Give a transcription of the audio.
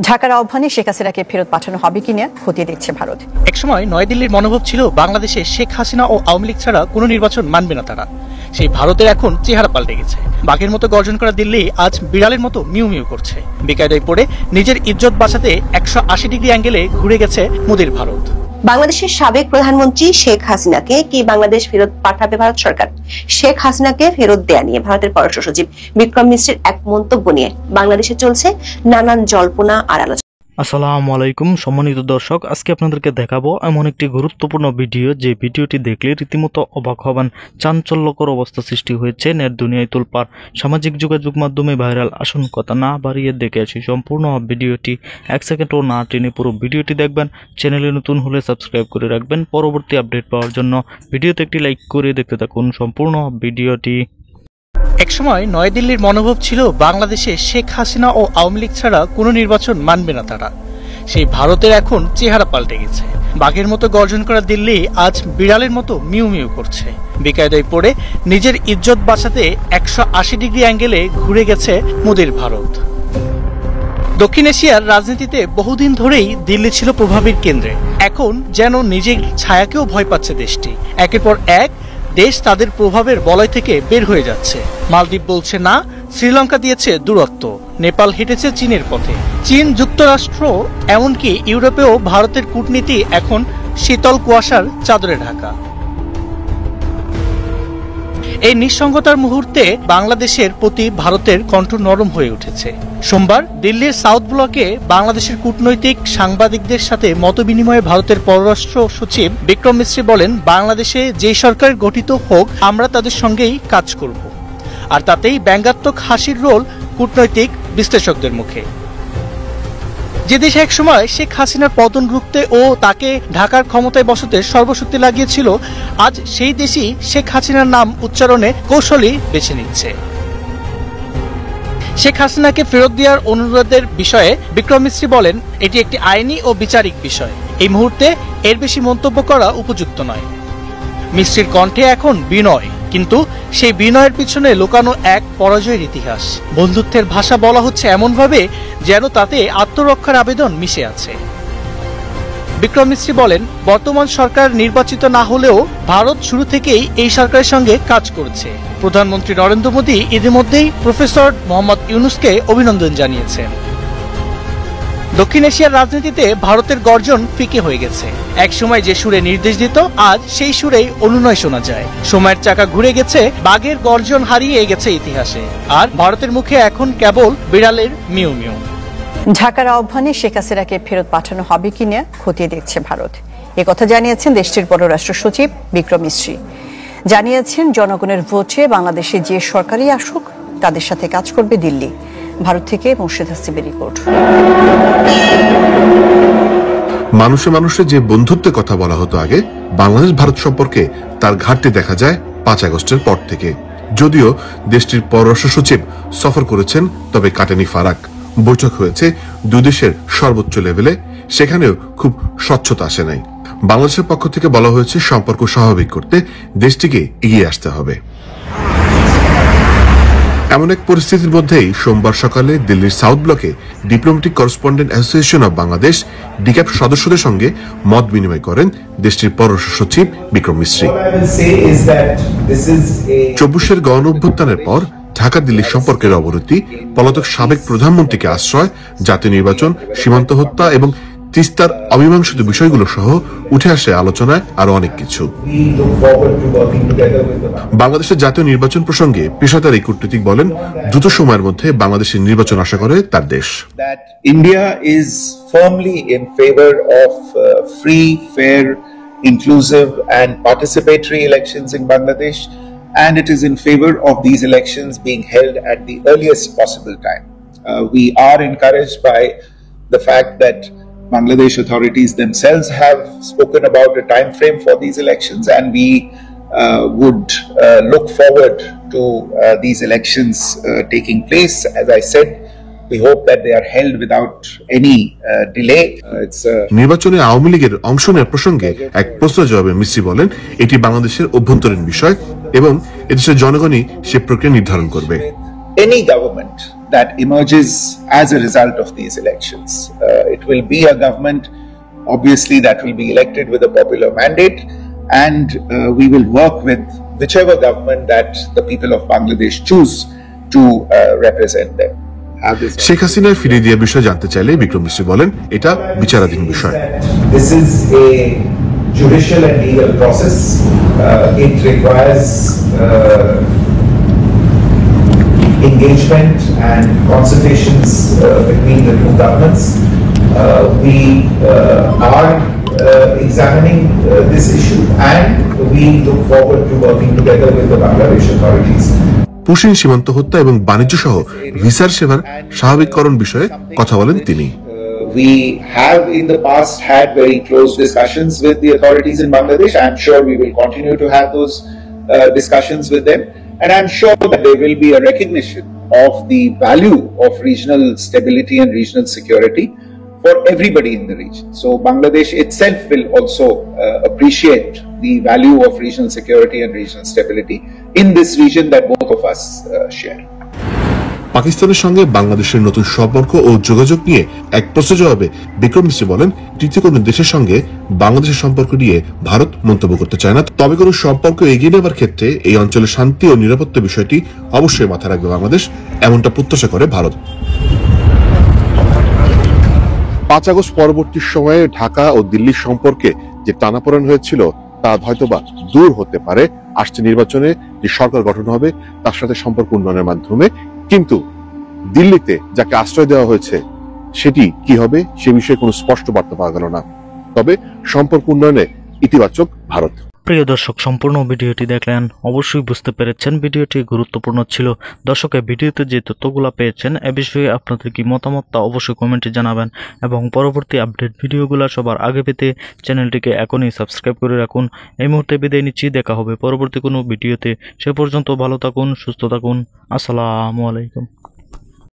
ঢাকার আহ্বানে শেখ হাসিনাকে ফেরত পাঠানো হবে কিনা খতিয়ে দেখছে ভারত। একসময় নয়াদিল্লির মনোভাব ছিল বাংলাদেশে শেখ হাসিনা ও আওয়ামী লীগ ছাড়া কোনো নির্বাচন মানবে না তারা। সেই ভারতের এখন চেহারা পাল্টে গেছে। বাঘের মতো গর্জন করা দিল্লি আজ বিড়ালের মতো মিউ মিউ করছে। বেকায়দায় পড়ে নিজের ইজ্জত বাঁচাতে 180 ডিগ্রি অ্যাঙ্গেলে ঘুরে গেছে মোদির ভারত। বাংলাদেশের সাবেক প্রধানমন্ত্রী শেখ হাসিনাকে কি বাংলাদেশ ফেরত পাঠাবে ভারত সরকার? শেখ হাসিনাকে ফেরত দেয়া নিয়ে ভারতের পররাষ্ট্র সচিব বিক্রম মিশ্রের এক মন্তব্য নিয়ে বাংলাদেশে চলছে নানান জল্পনা আর আলোচনা। আসসালামু আলাইকুম সম্মানিত দর্শক, আজকে আপনাদেরকে দেখাবো এমন একটি গুরুত্বপূর্ণ ভিডিও যে ভিডিওটি দেখলে রীতিমতো অবাক হবেন। চাঞ্চল্যকর অবস্থা সৃষ্টি হয়েছে, নেট দুনিয়ায় তোলপাড়, সামাজিক যোগাযোগ মাধ্যমে ভাইরাল। আসুন কথা না বাড়িয়ে দেখে আসি সম্পূর্ণ ভিডিওটি। 1 সেকেন্ডও না টেনে পুরো ভিডিওটি দেখবেন। চ্যানেলে নতুন হলে সাবস্ক্রাইব করে রাখবেন পরবর্তী আপডেট পাওয়ার জন্য। ভিডিওতে একটি লাইক করে দেখতে থাকুন সম্পূর্ণ ভিডিওটি। একসময় নয়াদিল্লির মনোভাব ছিল বাংলাদেশে শেখ হাসিনা ও আওয়ামী লীগ ছাড়া কোনো নির্বাচন মানবে না তারা। সেই ভারতের এখন চেহারা পাল্টে গেছে। বাঘের মতো গর্জন করা দিল্লি আজ বিড়ালের মতো মিউ মিউ করছে। বেকায়দায় পড়ে নিজের ইজ্জত বাঁচাতে 180 ডিগ্রি অ্যাঙ্গেলে ঘুরে গেছে মোদির ভারত। দক্ষিণ এশিয়ার রাজনীতিতে বহুদিন ধরেই দিল্লি ছিল প্রভাবের কেন্দ্রে। এখন যেন নিজের ছায়াকেও ভয় পাচ্ছে দেশটি। একের পর এক দেশ তাদের প্রভাবের বলয় থেকে বের হয়ে যাচ্ছে। মালদ্বীপ বলছে না, শ্রীলঙ্কা দিয়েছে দূরত্ব, নেপাল হেঁটেছে চীনের পথে। চীন, যুক্তরাষ্ট্র, এমনকি ইউরোপেও ভারতের কূটনীতি এখন শীতল কুয়াশার চাদরে ঢাকা। এই নিঃসঙ্গতার মুহূর্তে বাংলাদেশের প্রতি ভারতের কণ্ঠ নরম হয়ে উঠেছে। সোমবার দিল্লির সাউথ ব্লকে বাংলাদেশের কূটনৈতিক সাংবাদিকদের সাথে মতবিনিময়ে ভারতের পররাষ্ট্র সচিব বিক্রম মিশ্র বলেন, বাংলাদেশে যে সরকার গঠিত হোক আমরা তাদের সঙ্গেই কাজ করব। আর তাতেই ব্যঙ্গাত্মক হাসির রোল কূটনৈতিক বিশ্লেষকদের মুখে। যে দেশে একসময় শেখ হাসিনার পতন রুখতে ও তাকে ঢাকার ক্ষমতায় বসাতে সর্বশক্তি লাগিয়েছিল, আজ সেই দেশই শেখ হাসিনার নাম উচ্চারণে কৌশলী বেছে নিচ্ছে। শেখ হাসিনাকে ফেরত দেওয়ার অনুরোধের বিষয়ে বিক্রম মিশ্র বলেন, এটি একটি আইনি ও বিচারিক বিষয়। এই মুহূর্তে এর বেশি মন্তব্য করা উপযুক্ত নয়। মিশ্রের কণ্ঠে এখন বিনয়, কিন্তু সেই বিনয়ের পিছনে লুকানো এক পরাজয়ের ইতিহাস। বন্ধুত্বের ভাষা বলা হচ্ছে এমনভাবে যেন তাতে আত্মরক্ষার আবেদন মিশে আছে। বিক্রম মিশ্র বলেন, বর্তমান সরকার নির্বাচিত না হলেও ভারত শুরু থেকেই এই সরকারের সঙ্গে কাজ করেছে। প্রধানমন্ত্রী নরেন্দ্র মোদী ইতিমধ্যেই প্রফেসর মোহাম্মদ ইউনূসকে অভিনন্দন জানিয়েছেন। দক্ষিণ এশিয়ার রাজনীতিতে ভারতের গর্জন ফিকে হয়ে গেছে। একসময় যে সুরে নির্দেশ দিত, আজ সেই সুরেই অনুনয় শোনা যায়। সময়ের চাকা ঘুরে গেছে, বাঘের গর্জন হারিয়ে গেছে ইতিহাসে। আর ভারতের মুখে এখন কেবল বিড়ালের মিউ মিউ। ঢাকার আহ্বানে শেখ হাসিনাকে ফেরত পাঠানো হবে কিনা খতিয়ে দেখছে ভারত। একথা জানিয়েছেন দেশটির পররাষ্ট্র সচিব বিক্রম মিশ্র। জানিয়েছেন, জনগণের ভোটে বাংলাদেশে যে সরকারই আসুক তাদের সাথে কাজ করবে দিল্লি। ভারত থেকে মুর্শিদ হাসিবের রিপোর্ট। মানুষে মানুষে যে বন্ধুত্বের কথা বলা হতো আগে, বাংলাদেশ ভারত সম্পর্কে তার ঘাটতি দেখা যায় 5 আগস্টের পর থেকে। যদিও দেশটির পররাষ্ট্র সচিব সফর করেছেন, তবে কাটেনি ফারাক। বৈঠক হয়েছে দুই দেশের সর্বোচ্চ লেভেলে, সেখানেও খুব স্বচ্ছতা আসে নাই। বাংলাদেশের পক্ষ থেকে বলা হয়েছে, সম্পর্ক স্বাভাবিক করতে দেশটিকে এগিয়ে আসতে হবে। এমন এক পরিস্থিতির মধ্যেই সোমবার সকালে দিল্লির সাউথ ব্লকে diplomatic correspondent association of Bangladesh ডিক্যাপ সদস্যদের সঙ্গে মত বিনিময় করেন দেশটির পররাষ্ট্র সচিব বিক্রম মিশ্র। 24-এর গণ অভ্যুত্থানের পর ঢাকা দিল্লি সম্পর্কের অবনতি, পলাতক সাবেক প্রধানমন্ত্রীকে আশ্রয়, জাতীয় নির্বাচন, সীমান্ত হত্যা এবং তিস্তার অমীমাংসিত বিষয়গুলো সহ উঠে আসে আলোচনায় আরো অনেক কিছু। বাংলাদেশের জাতীয় নির্বাচন প্রসঙ্গে পেশাদার এই কূটনীতিক বলেন, দ্রুত সময়ের মধ্যে বাংলাদেশের নির্বাচন আশা করে তার দেশ। India is firmly in favor of free, fair, inclusive and participatory elections in Bangladesh, and it is in favor of these elections being held at the earliest possible time. We are encouraged by the fact that Bangladesh authorities themselves have spoken about a time frame for these elections, and we would look forward to these elections taking place. As I said, we hope that they are held without any delay. নির্বাচনে আওয়ামী লীগের অংশ নেওয়ার প্রসঙ্গে এক প্রশ্নের জবাবে মিশ্র বলেন, এটি বাংলাদেশের অভ্যন্তরীণ বিষয় এবং এদেশের জনগণই সে প্রক্রিয়া নির্ধারণ করবে। Any government that emerges as a result of these elections. It will be a government, obviously, that will be elected with a popular mandate, and we will work with whichever government that the people of Bangladesh choose to represent them. Sheikh হাসিনার ফিরিয়ে দেওয়ার বিষয়ে জানতে চাইলে বিক্রম মিশ্রি বলেন, এটা বিচারাধীন বিষয়। This is a judicial and legal process. It requires engagement and consultations between the two governments. We are examining this issue, and we look forward to working together with the Bangladesh authorities. Push in সীমান্ত হত্যা এবং বাণিজ্য সহ ভিসার সেবার স্বাভাবিককরণ বিষয়ে কথা বলেন তিনি। We have in the past had very close discussions with the authorities in Bangladesh. I'm sure we will continue to have those discussions with them, and I'm sure that there will be a recognition of the value of regional stability and regional security for everybody in the region. So Bangladesh itself will also appreciate the value of regional security and regional stability in this region that both of us share. পাকিস্তানের সঙ্গে বাংলাদেশের নতুন সম্পর্ক ও যোগাযোগ নিয়ে এক প্রশ্ন জবাবে বিক্রম মিশ্রি বলেন, তৃতীয় কোনো দেশের সঙ্গে বাংলাদেশের সম্পর্ক নিয়ে ভারত মন্তব্য করতে চায় না। তবে কোনো সম্পর্ক এগিয়ে নেবার ক্ষেত্রে এই অঞ্চলের শান্তি ও নিরাপত্তা বিষয়টি অবশ্যই মাথায় রাখবে বাংলাদেশ, এমনটা প্রত্যাশা করে ভারত। 5 আগস্ট পরবর্তী সময়ে ঢাকা ও দিল্লির সম্পর্কে যে টানাপোড়েন হয়েছিল তা হয়তোবা দূর হতে পারে আসছে নির্বাচনে যে সরকার গঠন হবে তার সাথে সম্পর্ক উন্নয়নের মাধ্যমে। কিন্তু দিল্লিতে যাকে আশ্রয় দেওয়া হয়েছে সেটি কি হবে সে বিষয়ে কোনো স্পষ্ট বার্তা পাওয়া গেল না। তবে সম্পর্ক উন্নয়নে ইতিবাচক ভারত। প্রিয় দর্শক, সম্পূর্ণ ভিডিওটি দেখলেন, অবশ্যই বুঝতে পেরেছেন ভিডিওটি গুরুত্বপূর্ণ ছিল। দর্শক, এই ভিডিওতে যে তথ্যগুলো পেয়েছেন এ বিষয়ে আপনাদের কি মতামত তা অবশ্যই কমেন্টে জানাবেন, এবং পরবর্তী আপডেট ভিডিওগুলো সবার আগে পেতে চ্যানেলটিকে এখনই সাবস্ক্রাইব করে রাখুন। এই মুহূর্তে বিদায় নিচ্ছি, দেখা হবে পরবর্তী কোনো ভিডিওতে। সে পর্যন্ত ভালো থাকুন, সুস্থ থাকুন। আসসালামু আলাইকুম।